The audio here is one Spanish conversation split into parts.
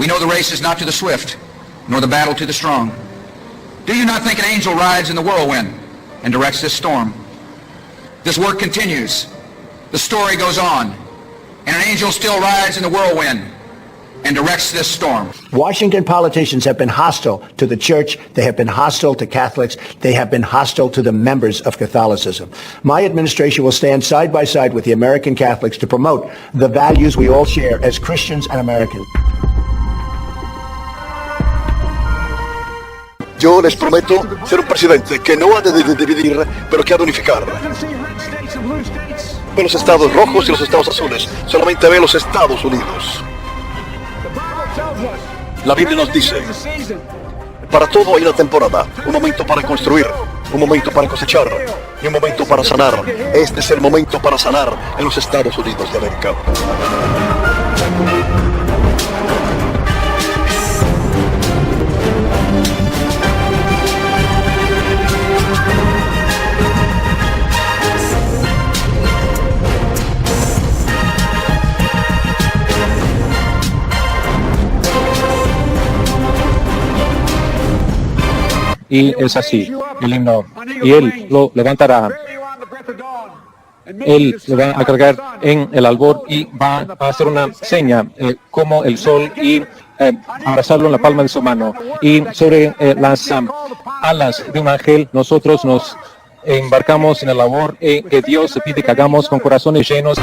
We know the race is not to the swift, nor the battle to the strong. Do you not think an angel rides in the whirlwind and directs this storm? This work continues. The story goes on. And an angel still rides in the whirlwind and directs this storm. Washington politicians have been hostile to the church. They have been hostile to Catholics. They have been hostile to the members of Catholicism. My administration will stand side by side with the American Catholics to promote the values we all share as Christians and Americans. Yo les prometo ser un presidente que no ha de dividir, pero que ha de unificar. Ve los estados rojos y los estados azules. Solamente ve los Estados Unidos. La Biblia nos dice, para todo hay una temporada, un momento para construir, un momento para cosechar y un momento para sanar. Este es el momento para sanar en los Estados Unidos de América. Y es así, el himno. Y él lo levantará. Él lo va a cargar en el albor y va a hacer una seña como el sol y abrazarlo en la palma de su mano. Y sobre las alas de un ángel nosotros nos embarcamos en el labor que Dios se pide que hagamos con corazones llenos.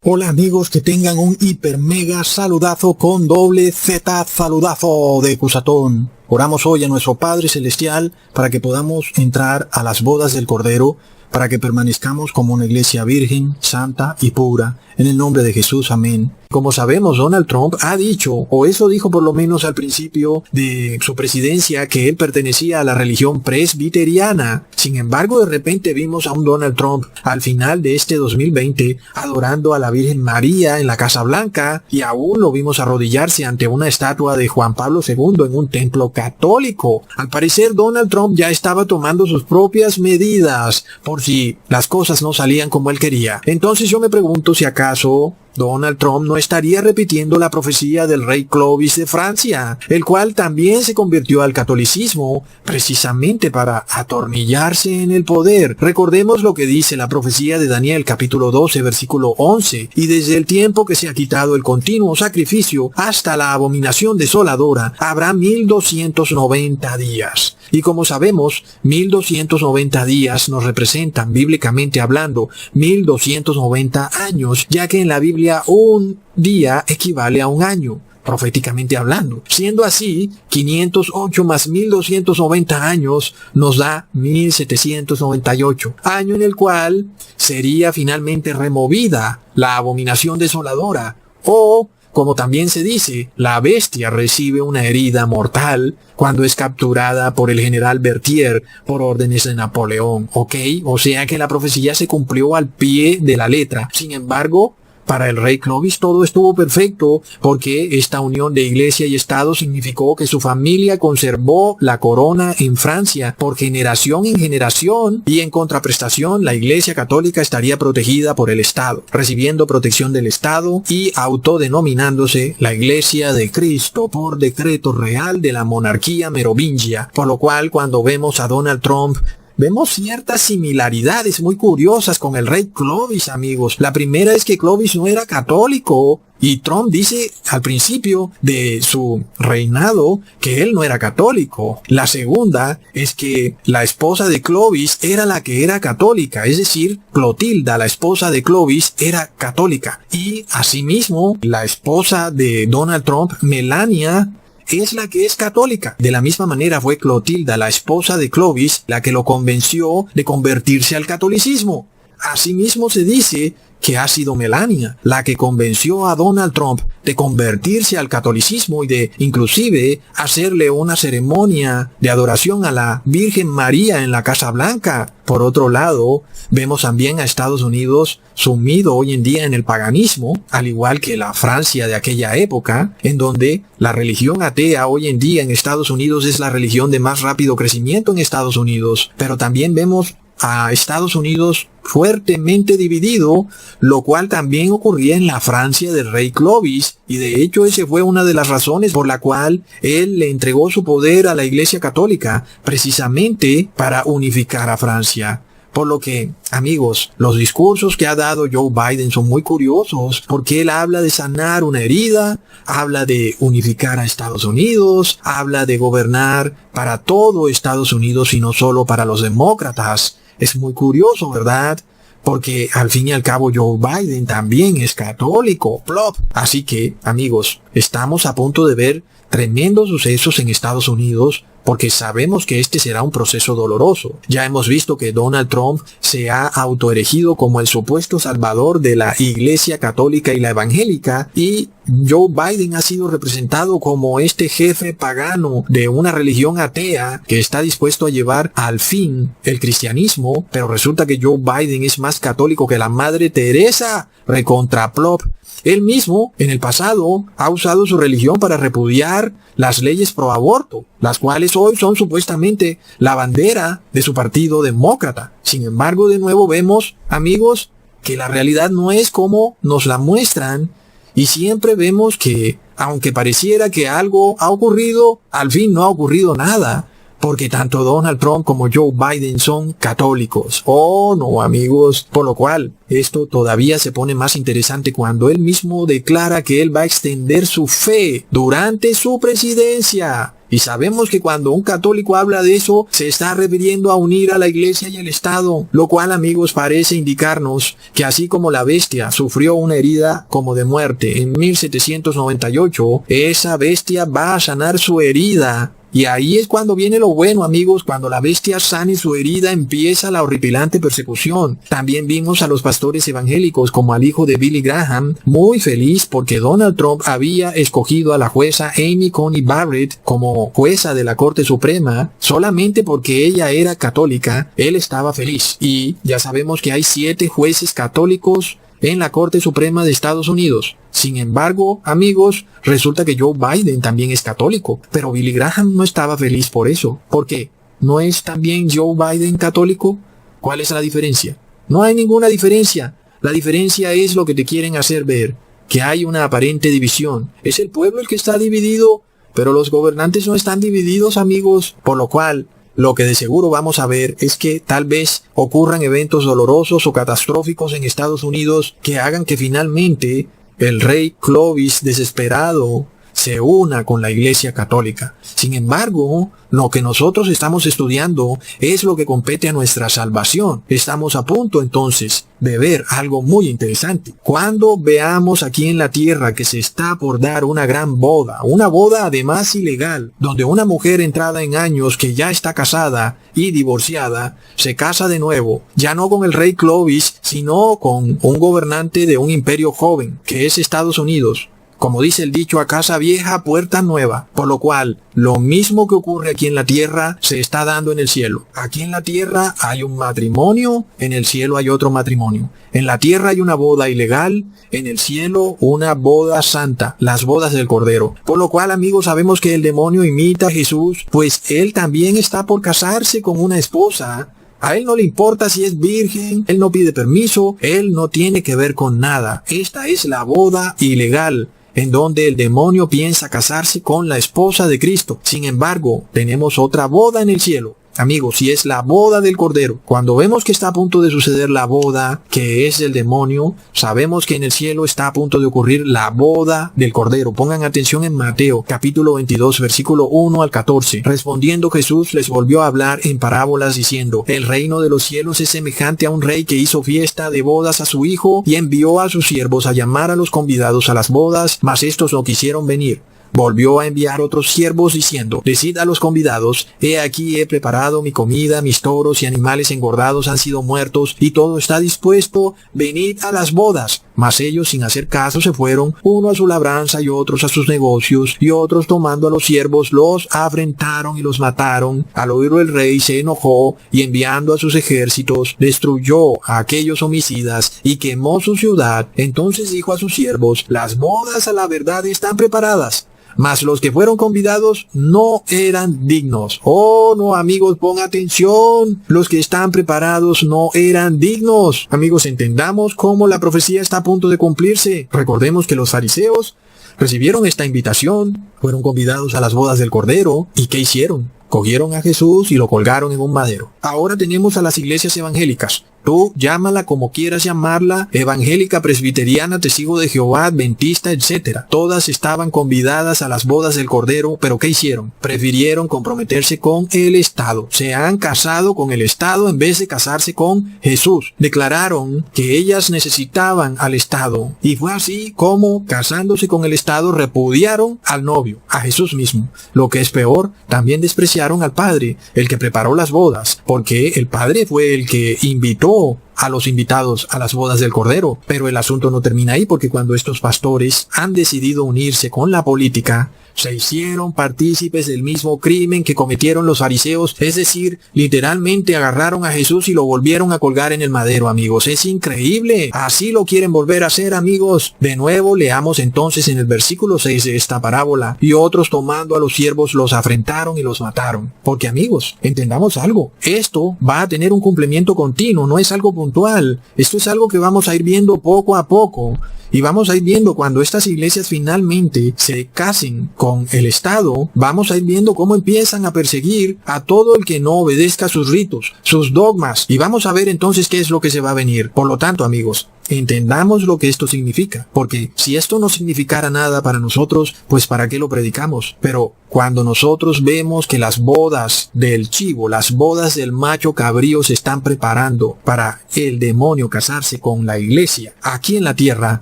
Hola amigos, que tengan un hiper mega saludazo con doble Z saludazo de Cusatón. Oramos hoy a nuestro Padre Celestial para que podamos entrar a las bodas del Cordero, para que permanezcamos como una iglesia virgen, santa y pura. En el nombre de Jesús, amén. Como sabemos, Donald Trump ha dicho, o eso dijo por lo menos al principio de su presidencia, que él pertenecía a la religión presbiteriana. Sin embargo, de repente vimos a un Donald Trump al final de este 2020 adorando a la Virgen María en la Casa Blanca, y aún lo vimos arrodillarse ante una estatua de Juan Pablo II en un templo católico. Al parecer, Donald Trump ya estaba tomando sus propias medidas por si las cosas no salían como él quería. Entonces yo me pregunto si acaso Donald Trump no estaría repitiendo la profecía del rey Clovis de Francia, el cual también se convirtió al catolicismo precisamente para atornillarse en el poder. Recordemos lo que dice la profecía de Daniel capítulo 12 versículo 11, y desde el tiempo que se ha quitado el continuo sacrificio hasta la abominación desoladora habrá 1290 días. Y como sabemos, 1290 días nos representan bíblicamente hablando 1290 años, ya que en la Biblia un día equivale a un año, proféticamente hablando. Siendo así, 508 más 1290 años nos da 1798, año en el cual sería finalmente removida la abominación desoladora, o como también se dice, la bestia recibe una herida mortal cuando es capturada por el general Berthier por órdenes de Napoleón, ¿ok? O sea que la profecía se cumplió al pie de la letra. Sin embargo, para el rey Clovis todo estuvo perfecto, porque esta unión de iglesia y estado significó que su familia conservó la corona en Francia por generación en generación, y en contraprestación la iglesia católica estaría protegida por el estado, recibiendo protección del estado y autodenominándose la iglesia de Cristo por decreto real de la monarquía merovingia. Por lo cual, cuando vemos a Donald Trump, vemos ciertas similaridades muy curiosas con el rey Clovis, amigos. La primera es que Clovis no era católico, y Trump dice al principio de su reinado que él no era católico. La segunda es que la esposa de Clovis era la que era católica, es decir, Clotilda, la esposa de Clovis, era católica. Y asimismo, la esposa de Donald Trump, Melania, es la que es católica. De la misma manera fue Clotilda, la esposa de Clovis, la que lo convenció de convertirse al catolicismo. Asimismo se dice que ha sido Melania la que convenció a Donald Trump de convertirse al catolicismo y de inclusive hacerle una ceremonia de adoración a la Virgen María en la Casa Blanca. Por otro lado, vemos también a Estados Unidos sumido hoy en día en el paganismo, al igual que la Francia de aquella época, en donde la religión atea hoy en día en Estados Unidos es la religión de más rápido crecimiento en Estados Unidos. Pero también vemos a Estados Unidos fuertemente dividido, lo cual también ocurría en la Francia del rey Clovis, y de hecho esa fue una de las razones por la cual él le entregó su poder a la Iglesia Católica, precisamente para unificar a Francia. Por lo que, amigos, los discursos que ha dado Joe Biden son muy curiosos, porque él habla de sanar una herida, habla de unificar a Estados Unidos, habla de gobernar para todo Estados Unidos y no solo para los demócratas. Es muy curioso, ¿verdad? Porque al fin y al cabo Joe Biden también es católico, plop. Así que, amigos, estamos a punto de ver tremendos sucesos en Estados Unidos, porque sabemos que este será un proceso doloroso. Ya hemos visto que Donald Trump se ha autoerigido como el supuesto salvador de la Iglesia Católica y la Evangélica, y Joe Biden ha sido representado como este jefe pagano de una religión atea que está dispuesto a llevar al fin el cristianismo, pero resulta que Joe Biden es más católico que la Madre Teresa, recontra plop. Él mismo, en el pasado, ha usado su religión para repudiar las leyes pro aborto, las cuales hoy son supuestamente la bandera de su partido demócrata. Sin embargo, de nuevo vemos, amigos, que la realidad no es como nos la muestran, y siempre vemos que, aunque pareciera que algo ha ocurrido, al fin no ha ocurrido nada, porque tanto Donald Trump como Joe Biden son católicos. Oh, no, amigos. Por lo cual, esto todavía se pone más interesante cuando él mismo declara que él va a extender su fe durante su presidencia. Y sabemos que cuando un católico habla de eso, se está refiriendo a unir a la Iglesia y el Estado, lo cual, amigos, parece indicarnos que así como la bestia sufrió una herida como de muerte en 1798, esa bestia va a sanar su herida. Y ahí es cuando viene lo bueno, amigos. Cuando la bestia sane su herida, empieza la horripilante persecución. También vimos a los pastores evangélicos, como al hijo de Billy Graham, muy feliz porque Donald Trump había escogido a la jueza Amy Coney Barrett como jueza de la Corte Suprema, solamente porque ella era católica. Él estaba feliz. Y ya sabemos que hay 7 jueces católicos en la Corte Suprema de Estados Unidos. Sin embargo, amigos, resulta que Joe Biden también es católico, pero Billy Graham no estaba feliz por eso. ¿Por qué? ¿No es también Joe Biden católico? ¿Cuál es la diferencia? No hay ninguna diferencia. La diferencia es lo que te quieren hacer ver, que hay una aparente división. Es el pueblo el que está dividido, pero los gobernantes no están divididos, amigos, por lo cual lo que de seguro vamos a ver es que tal vez ocurran eventos dolorosos o catastróficos en Estados Unidos que hagan que finalmente el rey Clovis, desesperado, se una con la Iglesia Católica. Sin embargo, lo que nosotros estamos estudiando es lo que compete a nuestra salvación. Estamos a punto entonces de ver algo muy interesante. Cuando veamos aquí en la tierra que se está por dar una gran boda, una boda además ilegal, donde una mujer entrada en años que ya está casada y divorciada, se casa de nuevo, ya no con el rey Clovis, sino con un gobernante de un imperio joven, que es Estados Unidos. Como dice el dicho, a casa vieja, puerta nueva. Por lo cual, lo mismo que ocurre aquí en la tierra, se está dando en el cielo. Aquí en la tierra hay un matrimonio, en el cielo hay otro matrimonio. En la tierra hay una boda ilegal, en el cielo una boda santa, las bodas del Cordero. Por lo cual, amigos, sabemos que el demonio imita a Jesús, pues él también está por casarse con una esposa. A él no le importa si es virgen, él no pide permiso, él no tiene que ver con nada. Esta es la boda ilegal, en donde el demonio piensa casarse con la esposa de Cristo. Sin embargo, tenemos otra boda en el cielo. Amigos, y es la boda del Cordero. Cuando vemos que está a punto de suceder la boda, que es del demonio, sabemos que en el cielo está a punto de ocurrir la boda del Cordero. Pongan atención en Mateo, capítulo 22, versículo 1 al 14. Respondiendo Jesús les volvió a hablar en parábolas diciendo, el reino de los cielos es semejante a un rey que hizo fiesta de bodas a su hijo y envió a sus siervos a llamar a los convidados a las bodas, mas estos no quisieron venir. Volvió a enviar otros siervos diciendo, decid a los convidados, he aquí he preparado mi comida, mis toros y animales engordados han sido muertos, y todo está dispuesto, venid a las bodas. Mas ellos sin hacer caso se fueron, uno a su labranza y otros a sus negocios, y otros tomando a los siervos los afrentaron y los mataron. Al oírlo el rey se enojó, y enviando a sus ejércitos, destruyó a aquellos homicidas, y quemó su ciudad. Entonces dijo a sus siervos, las bodas a la verdad están preparadas, mas los que fueron convidados no eran dignos. Oh, no, amigos, pon atención. Los que están preparados no eran dignos. Amigos, entendamos cómo la profecía está a punto de cumplirse. Recordemos que los fariseos recibieron esta invitación, fueron convidados a las bodas del Cordero. ¿Y qué hicieron? Cogieron a Jesús y lo colgaron en un madero. Ahora tenemos a las iglesias evangélicas. Tú llámala como quieras llamarla, evangélica, presbiteriana, testigo de Jehová, adventista, etc. Todas estaban convidadas a las bodas del Cordero, pero ¿qué hicieron? Prefirieron comprometerse con el Estado. Se han casado con el Estado en vez de casarse con Jesús. Declararon que ellas necesitaban al Estado. Y fue así como, casándose con el Estado, repudiaron al novio, a Jesús mismo. Lo que es peor, también despreciaron al Padre, el que preparó las bodas, porque el Padre fue el que invitó a los invitados a las bodas del Cordero. Pero el asunto no termina ahí, porque cuando estos pastores han decidido unirse con la política, se hicieron partícipes del mismo crimen que cometieron los fariseos, es decir, literalmente agarraron a Jesús y lo volvieron a colgar en el madero, amigos. Es increíble. Así lo quieren volver a hacer, amigos. De nuevo, leamos entonces en el versículo 6 de esta parábola. Y otros, tomando a los siervos, los afrentaron y los mataron. Porque, amigos, entendamos algo. Esto va a tener un cumplimiento continuo, no es algo puntual. Esto es algo que vamos a ir viendo poco a poco. Y vamos a ir viendo cuando estas iglesias finalmente se casen con el Estado, vamos a ir viendo cómo empiezan a perseguir a todo el que no obedezca sus ritos, sus dogmas. Y vamos a ver entonces qué es lo que se va a venir. Por lo tanto, amigos, entendamos lo que esto significa. Porque si esto no significara nada para nosotros, pues ¿para qué lo predicamos? Pero cuando nosotros vemos que las bodas del chivo, las bodas del macho cabrío se están preparando para el demonio casarse con la iglesia aquí en la tierra,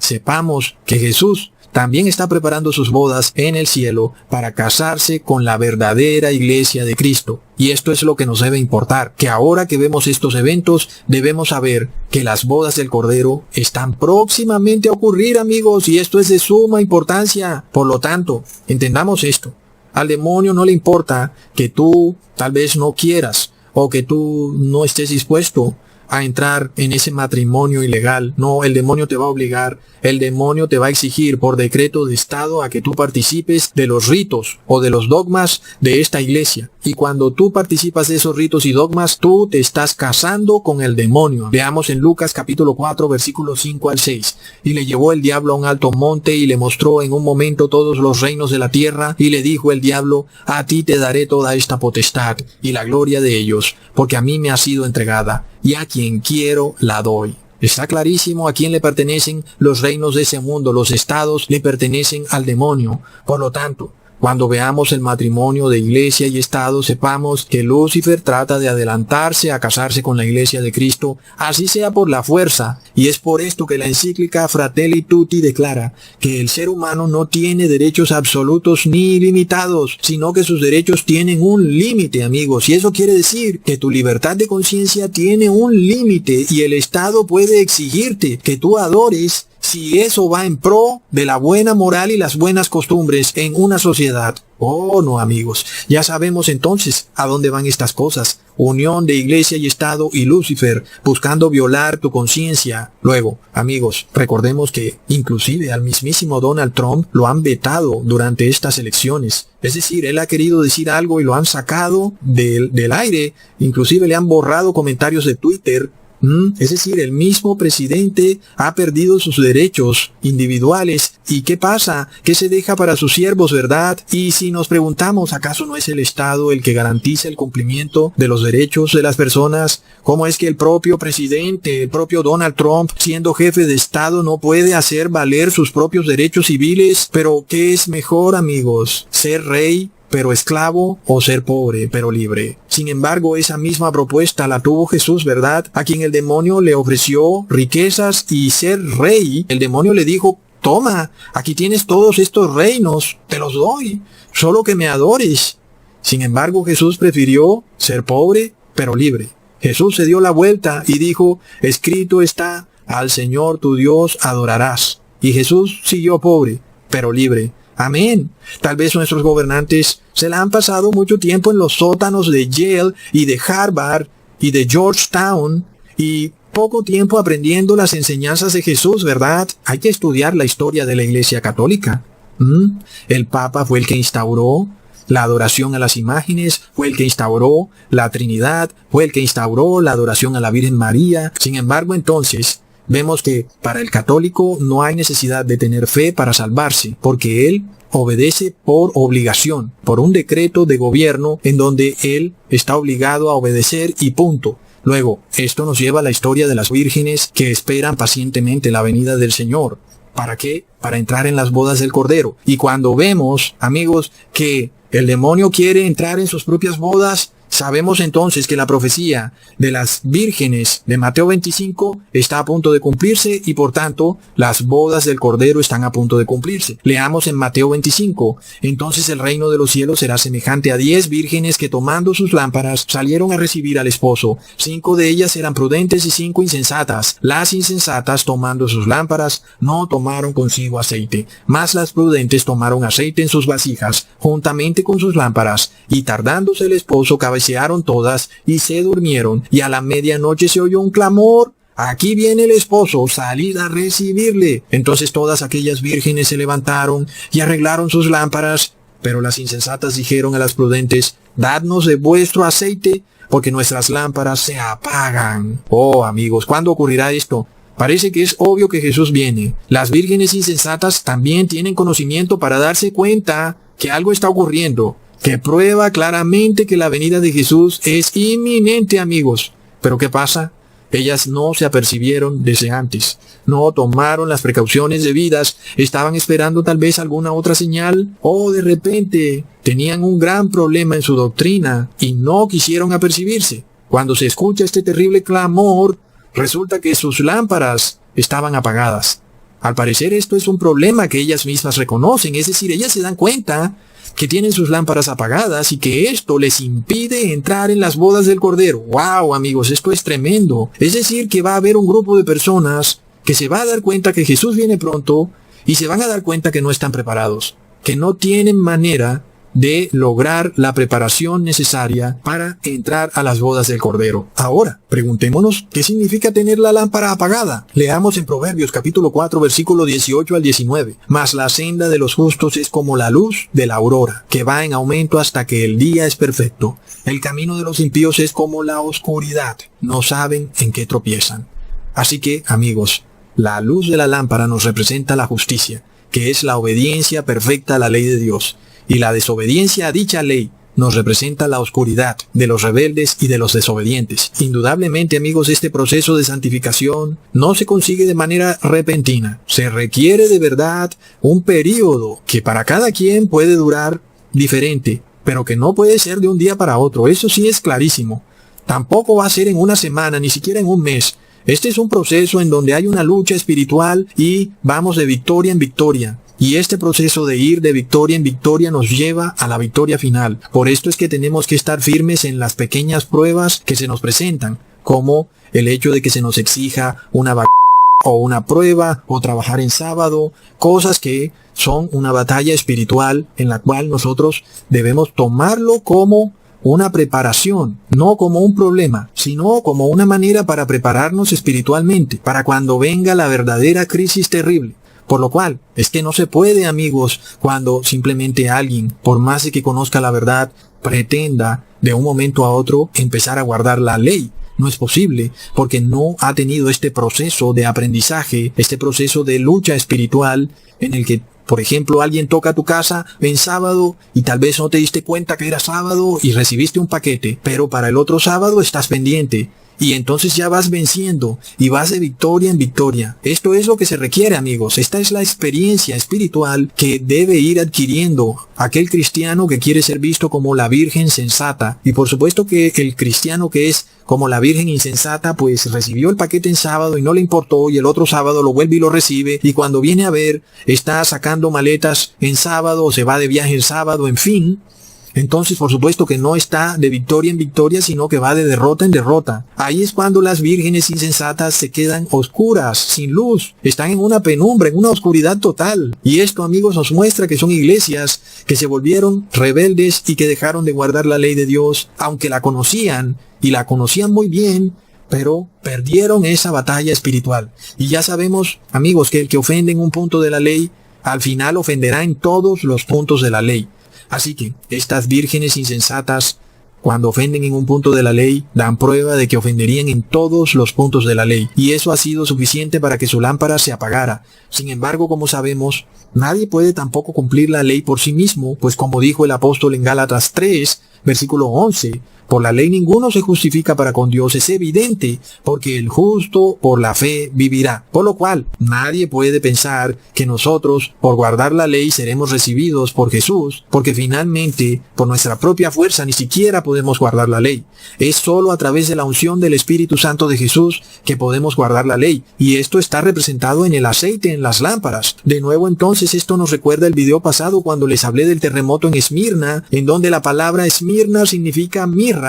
sepamos que Jesús también está preparando sus bodas en el cielo para casarse con la verdadera iglesia de Cristo. Y esto es lo que nos debe importar, que ahora que vemos estos eventos, debemos saber que las bodas del Cordero están próximamente a ocurrir, amigos, y esto es de suma importancia. Por lo tanto, entendamos esto. Al demonio no le importa que tú tal vez no quieras o que tú no estés dispuesto a entrar en ese matrimonio ilegal. No, el demonio te va a obligar, el demonio te va a exigir por decreto de Estado a que tú participes de los ritos o de los dogmas de esta iglesia. Y cuando tú participas de esos ritos y dogmas, tú te estás casando con el demonio. Veamos en Lucas capítulo 4, versículos 5 al 6. Y le llevó el diablo a un alto monte y le mostró en un momento todos los reinos de la tierra, y le dijo el diablo: a ti te daré toda esta potestad y la gloria de ellos, porque a mí me ha sido entregada, y a quien quiero la doy. Está clarísimo a quién le pertenecen los reinos de ese mundo. Los estados le pertenecen al demonio. Por lo tanto, cuando veamos el matrimonio de iglesia y Estado, sepamos que Lucifer trata de adelantarse a casarse con la iglesia de Cristo, así sea por la fuerza. Y es por esto que la encíclica Fratelli Tutti declara que el ser humano no tiene derechos absolutos ni ilimitados, sino que sus derechos tienen un límite, amigos. Y eso quiere decir que tu libertad de conciencia tiene un límite y el Estado puede exigirte que tú adores si eso va en pro de la buena moral y las buenas costumbres en una sociedad. Oh, no, amigos. Ya sabemos entonces a dónde van estas cosas. Unión de iglesia y Estado y Lucifer buscando violar tu conciencia. Luego, amigos, recordemos que inclusive al mismísimo Donald Trump lo han vetado durante estas elecciones. Es decir, él ha querido decir algo y lo han sacado del aire. Inclusive le han borrado comentarios de Twitter. Es decir, el mismo presidente ha perdido sus derechos individuales. ¿Y qué pasa? ¿Qué se deja para sus siervos, verdad? Y si nos preguntamos, ¿acaso no es el Estado el que garantiza el cumplimiento de los derechos de las personas? ¿Cómo es que el propio presidente, el propio Donald Trump, siendo jefe de Estado, no puede hacer valer sus propios derechos civiles? Pero, ¿qué es mejor, amigos? ¿Ser rey pero esclavo, o ser pobre pero libre? Sin embargo, esa misma propuesta la tuvo Jesús, ¿verdad? A quien el demonio le ofreció riquezas y ser rey. El demonio le dijo: toma, aquí tienes todos estos reinos, te los doy, solo que me adores. Sin embargo, Jesús prefirió ser pobre pero libre. Jesús se dio la vuelta y dijo: escrito está, al Señor tu Dios adorarás. Y Jesús siguió pobre pero libre. Amén. Tal vez nuestros gobernantes se la han pasado mucho tiempo en los sótanos de Yale y de Harvard y de Georgetown y poco tiempo aprendiendo las enseñanzas de Jesús, ¿verdad? Hay que estudiar la historia de la Iglesia Católica. El Papa fue el que instauró la adoración a las imágenes, fue el que instauró la Trinidad, fue el que instauró la adoración a la Virgen María. Sin embargo, entonces, vemos que para el católico no hay necesidad de tener fe para salvarse, porque él obedece por obligación, por un decreto de gobierno en donde él está obligado a obedecer y punto. Luego, esto nos lleva a la historia de las vírgenes que esperan pacientemente la venida del Señor. ¿Para qué? Para entrar en las bodas del Cordero. Y cuando vemos, amigos, que el demonio quiere entrar en sus propias bodas, sabemos entonces que la profecía de las vírgenes de Mateo 25 está a punto de cumplirse y por tanto las bodas del Cordero están a punto de cumplirse. Leamos en Mateo 25. Entonces el reino de los cielos será semejante a 10 vírgenes que tomando sus lámparas salieron a recibir al esposo. 5 de ellas eran prudentes y 5 insensatas. Las insensatas tomando sus lámparas no tomaron consigo aceite, mas las prudentes tomaron aceite en sus vasijas juntamente con sus lámparas, y tardándose el esposo cabecearon todas y se durmieron, y a la medianoche se oyó un clamor: aquí viene el esposo, salid a recibirle. Entonces todas aquellas vírgenes se levantaron y arreglaron sus lámparas, pero las insensatas dijeron a las prudentes: dadnos de vuestro aceite, porque nuestras lámparas se apagan. Oh, amigos, ¿cuándo ocurrirá esto? Parece que es obvio que Jesús viene. Las vírgenes insensatas también tienen conocimiento para darse cuenta que algo está ocurriendo, que prueba claramente que la venida de Jesús es inminente, amigos. Pero ¿qué pasa? Ellas no se apercibieron desde antes, no tomaron las precauciones debidas, estaban esperando tal vez alguna otra señal, o de repente tenían un gran problema en su doctrina y no quisieron apercibirse. Cuando se escucha este terrible clamor, resulta que sus lámparas estaban apagadas. Al parecer esto es un problema que ellas mismas reconocen, es decir, ellas se dan cuenta que tienen sus lámparas apagadas y que esto les impide entrar en las bodas del Cordero. ¡Wow, amigos! Esto es tremendo. Es decir, que va a haber un grupo de personas que se va a dar cuenta que Jesús viene pronto y se van a dar cuenta que no están preparados, que no tienen manera de lograr la preparación necesaria para entrar a las bodas del Cordero. Ahora, preguntémonos, ¿qué significa tener la lámpara apagada? Leamos en Proverbios capítulo 4, versículo 18 al 19. Mas la senda de los justos es como la luz de la aurora, que va en aumento hasta que el día es perfecto. El camino de los impíos es como la oscuridad, no saben en qué tropiezan. Así que, amigos, la luz de la lámpara nos representa la justicia, que es la obediencia perfecta a la ley de Dios. Y la desobediencia a dicha ley nos representa la oscuridad de los rebeldes y de los desobedientes. Indudablemente, amigos, este proceso de santificación no se consigue de manera repentina. Se requiere de verdad un periodo que para cada quien puede durar diferente, pero que no puede ser de un día para otro. Eso sí es clarísimo. Tampoco va a ser en una semana, ni siquiera en un mes. Este es un proceso en donde hay una lucha espiritual y vamos de victoria en victoria. Y este proceso de ir de victoria en victoria nos lleva a la victoria final. Por esto es que tenemos que estar firmes en las pequeñas pruebas que se nos presentan, como el hecho de que se nos exija una o una prueba, o trabajar en sábado, cosas que son una batalla espiritual en la cual nosotros debemos tomarlo como una preparación, no como un problema, sino como una manera para prepararnos espiritualmente, para cuando venga la verdadera crisis terrible. Por lo cual, es que no se puede, amigos, cuando simplemente alguien, por más de que conozca la verdad, pretenda de un momento a otro empezar a guardar la ley. No es posible, porque no ha tenido este proceso de aprendizaje, este proceso de lucha espiritual, en el que, por ejemplo, alguien toca tu casa en sábado y tal vez no te diste cuenta que era sábado y recibiste un paquete, pero para el otro sábado estás pendiente. Y entonces ya vas venciendo y vas de victoria en victoria. Esto es lo que se requiere, amigos. Esta es la experiencia espiritual que debe ir adquiriendo aquel cristiano que quiere ser visto como la Virgen sensata. Y por supuesto que el cristiano que es como la Virgen insensata, pues recibió el paquete en sábado y no le importó, y el otro sábado lo vuelve y lo recibe, y cuando viene a ver, está sacando maletas en sábado, o se va de viaje en sábado, en fin. Entonces, por supuesto que no está de victoria en victoria, sino que va de derrota en derrota. Ahí es cuando las vírgenes insensatas se quedan oscuras, sin luz. Están en una penumbra, en una oscuridad total. Y esto, amigos, nos muestra que son iglesias que se volvieron rebeldes y que dejaron de guardar la ley de Dios, aunque la conocían, y la conocían muy bien, pero perdieron esa batalla espiritual. Y ya sabemos, amigos, que el que ofende en un punto de la ley al final ofenderá en todos los puntos de la ley. Así que estas vírgenes insensatas, cuando ofenden en un punto de la ley, dan prueba de que ofenderían en todos los puntos de la ley. Y eso ha sido suficiente para que su lámpara se apagara. Sin embargo, como sabemos, nadie puede tampoco cumplir la ley por sí mismo, pues como dijo el apóstol en Gálatas 3, versículo 11, por la ley ninguno se justifica para con Dios, es evidente, porque el justo por la fe vivirá. Por lo cual, nadie puede pensar que nosotros, por guardar la ley, seremos recibidos por Jesús, porque finalmente, por nuestra propia fuerza, ni siquiera podemos guardar la ley. Es solo a través de la unción del Espíritu Santo de Jesús que podemos guardar la ley, y esto está representado en el aceite en las lámparas. De nuevo, entonces, esto nos recuerda el video pasado cuando les hablé del terremoto en Esmirna, en donde la palabra Esmirna significa mirra,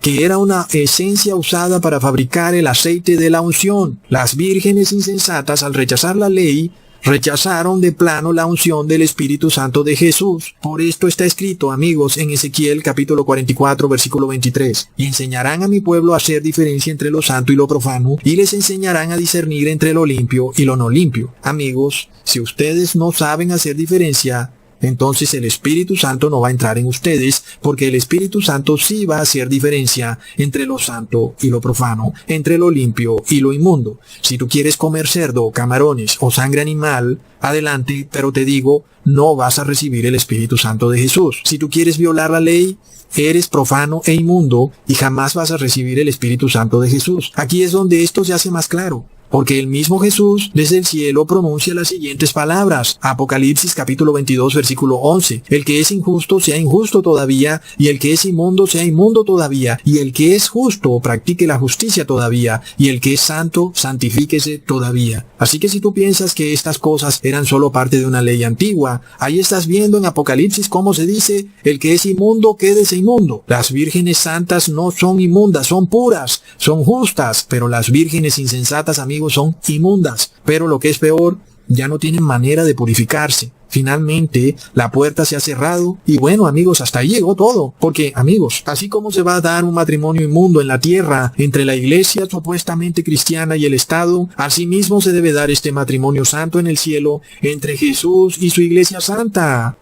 que era una esencia usada para fabricar el aceite de la unción. Las vírgenes insensatas, al rechazar la ley, rechazaron de plano la unción del Espíritu Santo de Jesús. Por esto está escrito, amigos, en Ezequiel capítulo 44, versículo 23. Y enseñarán a mi pueblo a hacer diferencia entre lo santo y lo profano, y les enseñarán a discernir entre lo limpio y lo no limpio. Amigos, si ustedes no saben hacer diferencia, entonces el Espíritu Santo no va a entrar en ustedes, porque el Espíritu Santo sí va a hacer diferencia entre lo santo y lo profano, entre lo limpio y lo inmundo. Si tú quieres comer cerdo, camarones o sangre animal, adelante, pero te digo, no vas a recibir el Espíritu Santo de Jesús. Si tú quieres violar la ley, eres profano e inmundo y jamás vas a recibir el Espíritu Santo de Jesús. Aquí es donde esto se hace más claro. Porque el mismo Jesús desde el cielo pronuncia las siguientes palabras. Apocalipsis capítulo 22 versículo 11. El que es injusto sea injusto todavía, y el que es inmundo sea inmundo todavía, y el que es justo practique la justicia todavía, y el que es santo santifíquese todavía. Así que si tú piensas que estas cosas eran solo parte de una ley antigua, ahí estás viendo en Apocalipsis cómo se dice, el que es inmundo quédese inmundo. Las vírgenes santas no son inmundas, son puras, son justas, pero las vírgenes insensatas, amigos, son inmundas, pero lo que es peor, ya no tienen manera de purificarse. Finalmente, la puerta se ha cerrado y bueno, amigos, hasta ahí llegó todo. Porque, amigos, así como se va a dar un matrimonio inmundo en la tierra entre la iglesia supuestamente cristiana y el Estado, asimismo se debe dar este matrimonio santo en el cielo entre Jesús y su iglesia santa.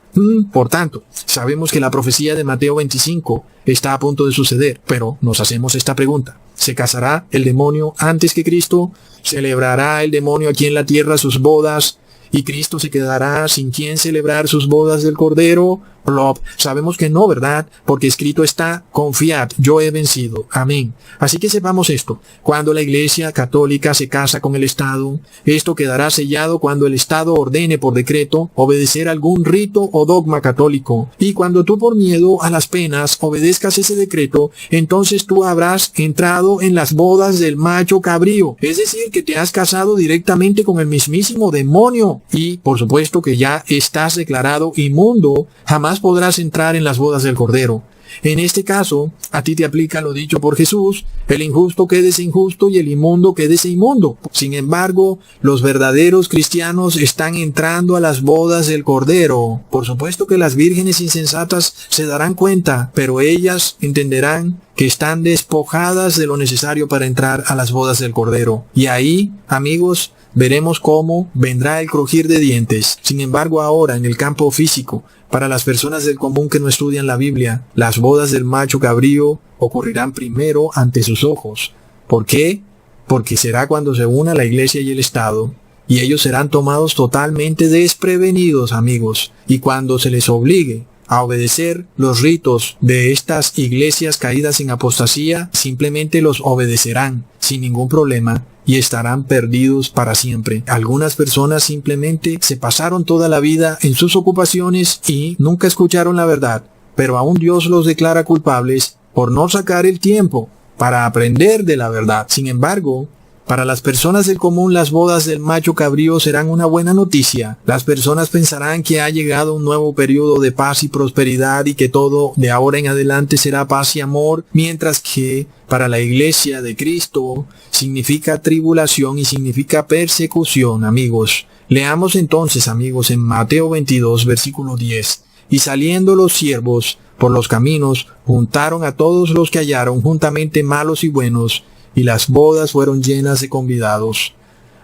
Por tanto, sabemos que la profecía de Mateo 25 está a punto de suceder, pero nos hacemos esta pregunta. ¿Se casará el demonio antes que Cristo? ¿Celebrará el demonio aquí en la tierra sus bodas? ¿Y Cristo se quedará sin quien celebrar sus bodas del Cordero? Plop. Sabemos que no, ¿verdad? Porque escrito está, confiad, yo he vencido. Amén. Así que sepamos esto. Cuando la Iglesia Católica se casa con el Estado, esto quedará sellado cuando el Estado ordene por decreto obedecer algún rito o dogma católico. Y cuando tú por miedo a las penas obedezcas ese decreto, entonces tú habrás entrado en las bodas del macho cabrío. Es decir, que te has casado directamente con el mismísimo demonio. Y, por supuesto que ya estás declarado inmundo, jamás podrás entrar en las bodas del Cordero. En este caso, a ti te aplica lo dicho por Jesús, el injusto quédese injusto y el inmundo quédese inmundo. Sin embargo, los verdaderos cristianos están entrando a las bodas del Cordero. Por supuesto que las vírgenes insensatas se darán cuenta, pero ellas entenderán que están despojadas de lo necesario para entrar a las bodas del Cordero. Y ahí, amigos, veremos cómo vendrá el crujir de dientes. Sin embargo, ahora, en el campo físico, para las personas del común que no estudian la Biblia, las bodas del macho cabrío ocurrirán primero ante sus ojos. ¿Por qué? Porque será cuando se una la iglesia y el Estado, y ellos serán tomados totalmente desprevenidos, amigos, y cuando se les obligue a obedecer los ritos de estas iglesias caídas en apostasía, simplemente los obedecerán sin ningún problema y estarán perdidos para siempre. Algunas personas simplemente se pasaron toda la vida en sus ocupaciones y nunca escucharon la verdad, pero aún Dios los declara culpables por no sacar el tiempo para aprender de la verdad. Sin embargo, para las personas del común, las bodas del macho cabrío serán una buena noticia. Las personas pensarán que ha llegado un nuevo periodo de paz y prosperidad y que todo de ahora en adelante será paz y amor, mientras que para la iglesia de Cristo significa tribulación y significa persecución, amigos. Leamos entonces, amigos, en Mateo 22, versículo 10. Y saliendo los siervos por los caminos, juntaron a todos los que hallaron, juntamente malos y buenos, y las bodas fueron llenas de convidados.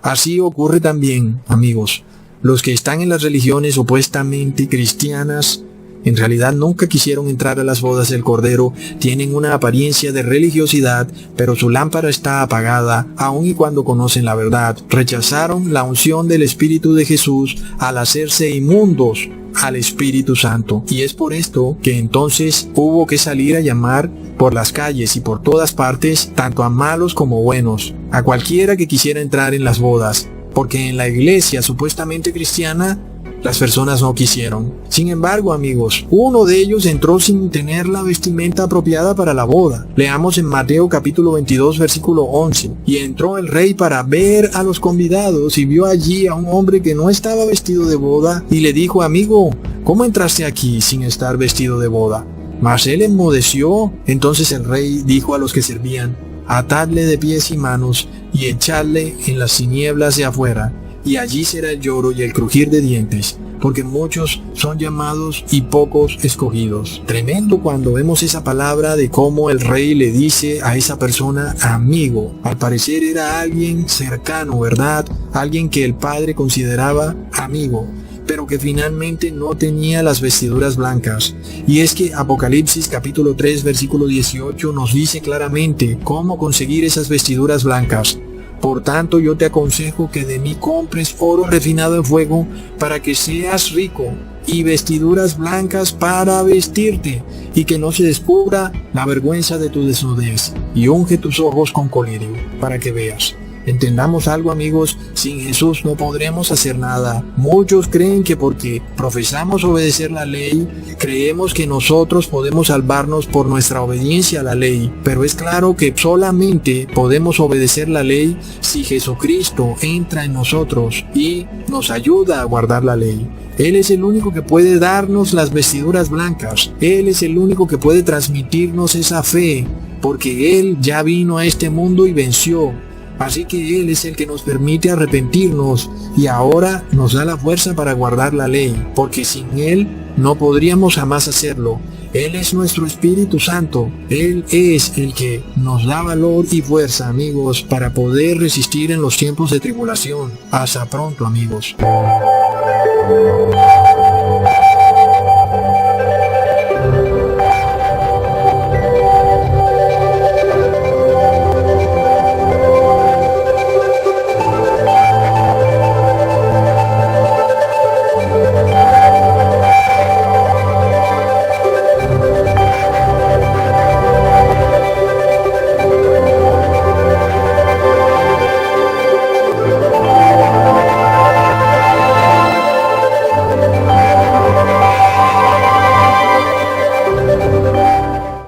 Así ocurre también, amigos, Los que están en las religiones supuestamente cristianas en realidad nunca quisieron entrar a las bodas del Cordero, tienen una apariencia de religiosidad, pero su lámpara está apagada, aun y cuando conocen la verdad. Rechazaron la unción del Espíritu de Jesús al hacerse inmundos al Espíritu Santo. Y es por esto que entonces hubo que salir a llamar por las calles y por todas partes, tanto a malos como buenos, a cualquiera que quisiera entrar en las bodas, porque en la iglesia supuestamente cristiana, las personas no quisieron. Sin embargo, amigos, uno de ellos entró sin tener la vestimenta apropiada para la boda. Leamos en Mateo capítulo 22, versículo 11. Y entró el rey para ver a los convidados y vio allí a un hombre que no estaba vestido de boda y le dijo: amigo, ¿cómo entraste aquí sin estar vestido de boda? Mas él enmudeció. Entonces el rey dijo a los que servían: atadle de pies y manos y echadle en las tinieblas de afuera. Y allí será el lloro y el crujir de dientes, porque muchos son llamados y pocos escogidos. Tremendo cuando vemos esa palabra de cómo el rey le dice a esa persona amigo. Al parecer era alguien cercano, ¿verdad? Alguien que el padre consideraba amigo, pero que finalmente no tenía las vestiduras blancas. Y es que Apocalipsis capítulo 3 versículo 18 nos dice claramente cómo conseguir esas vestiduras blancas. Por tanto, yo te aconsejo que de mí compres oro refinado en fuego para que seas rico, y vestiduras blancas para vestirte, y que no se descubra la vergüenza de tu desnudez, y unge tus ojos con colirio, para que veas. Entendamos algo, amigos, sin Jesús no podremos hacer nada. Muchos creen que porque profesamos obedecer la ley, creemos que nosotros podemos salvarnos por nuestra obediencia a la ley. Pero es claro que solamente podemos obedecer la ley si Jesucristo entra en nosotros y nos ayuda a guardar la ley. Él es el único que puede darnos las vestiduras blancas. Él es el único que puede transmitirnos esa fe, porque Él ya vino a este mundo y venció. Así que Él es el que nos permite arrepentirnos y ahora nos da la fuerza para guardar la ley, porque sin Él no podríamos jamás hacerlo. Él es nuestro Espíritu Santo. Él es el que nos da valor y fuerza, amigos, para poder resistir en los tiempos de tribulación. Hasta pronto, amigos.